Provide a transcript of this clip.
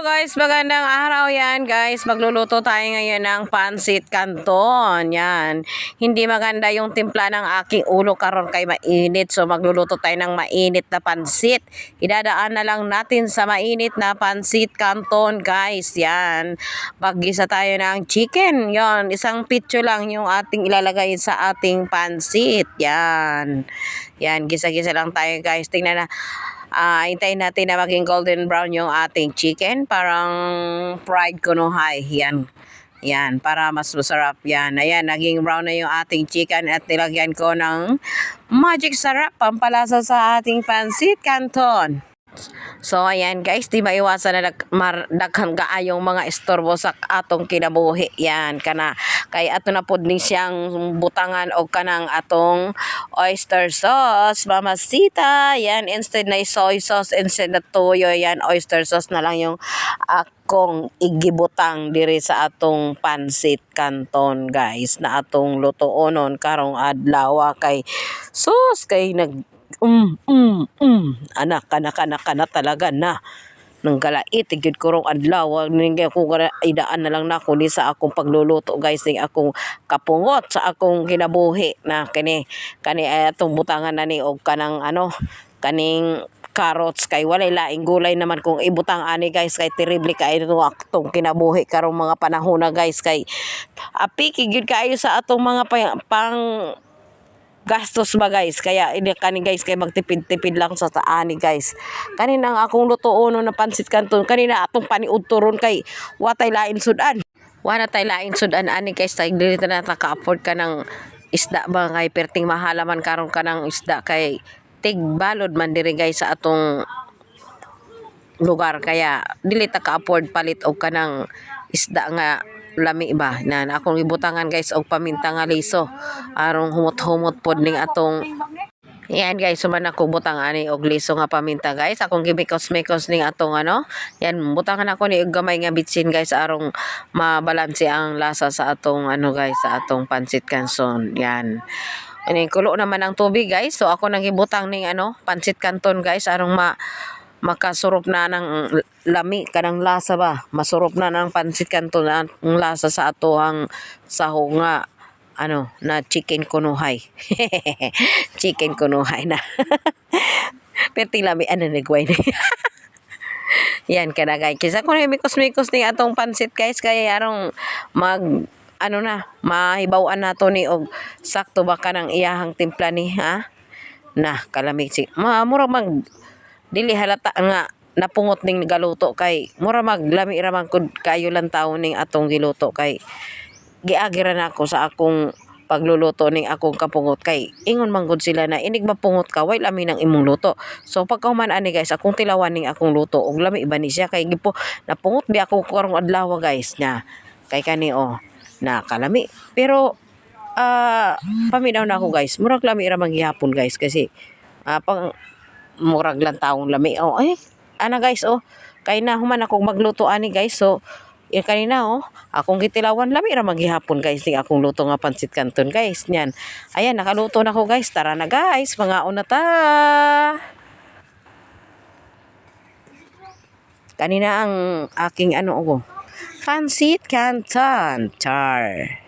guys, magandang araw yan guys. Magluluto tayo ngayon ng pansit canton. Yan. Hindi maganda yung timpla ng aking ulo karon kay mainit. So magluluto tayo ng mainit na pansit. Idadaan na lang natin sa mainit na pansit canton guys. Yan. Maggisa tayo ng chicken. Yan. Isang pitso lang yung ating ilalagay sa ating pansit. Yan. Yan. Gisa-gisa lang tayo guys. Tingnan na. Hintayin natin na maging golden brown yung ating chicken. Parang fried kunuhay. Yan. Yan. Para mas masarap yan. Ayan. Naging brown na yung ating chicken. At nilagyan ko ng magic sarap. Pampalasa sa ating pansit canton. So ayan guys, di maiwasan na daghang gaayong mga istorbo sa atong kinabuhi. Yan kana kay ato na pud ni siyang butangan og kanang atong oyster sauce, mamasita. Yan, instead na soy sauce, instead na toyo, yan oyster sauce na lang yung akong igibutang diri sa atong pansit canton guys na atong lutuonon karong adlaw kay sus kay anak talaga na nang galait gid ko rong adlaw ning ko idaan na lang nako ni sa akong pagluluto guys ning akong kapungot sa akong kinabuhi na kani atong butangan na ni og kanang kaning carrots kay walay laing gulay naman kung ibutang ani guys kay terrible kay atong kinabuhi karong mga panahon na guys kay apiki gyud kaayo sa atong mga pang gastos ba guys kaya ini kani guys kay magtipid-tipid lang sa taani guys kanina ang akong lutuonon na pansit canton kanina atong paniud turon kay watay lain sudan wala tay lain sudan ani guys tay dili na ka-afford ka ng isda ba kay perting mahalaman karon ka ng isda kay tigbalod man diri guys sa atong lugar kaya dili ta ka-afford palit og kanang isda nga lami ba na akong ibutangan guys og paminta nga liso arong humot-humot pod ning atong yan guys suman ako butang ani og liso nga paminta guys akong gimikos-mikos ning atong yan butangan ako ni og gamay nga bitsin guys arong mabalanse ang lasa sa atong guys sa atong pansit canton yan. Ini kulo naman ang tubig guys so ako nang gibutang ning pansit canton guys arong makasurop na ng lami kanang lasa ba masurop na ng pansit canton ang lasa sa ato ang sahog nga na chicken kunuhay chicken kunuhay na perting lami nagway na yan kana guys kisa ko na mikos-mikos ni atong pansit guys kaya arong mahibaw-an nato ni og sakto ba kanang iyahang timpla ni na kalamig mura dili halata nga napungot ning galuto kay mura maglami raman kud kayo lang tawo ning atong giluto kay giagira na ako sa akong pagluluto ning akong kapungot kay ingon man gud sila na inig mapungot ka way lami ng imong luto so pagkahuman ani guys akong tilawan ning akong luto og lami ba ni siya kay gipo napungot bi ako karong adlaw guys na kay kani na kalami pero paminaw na ako guys murag lami ra man gihapon guys kasi pang murag lang taong lami guys kay na human akong magluto ani guys so kanina akong gitilawan lami ra maghihapon guys ning akong luto nga pansit canton guys nyan ayan nakaluto na ko guys tara na guys mga una ta kanina ang aking pansit canton char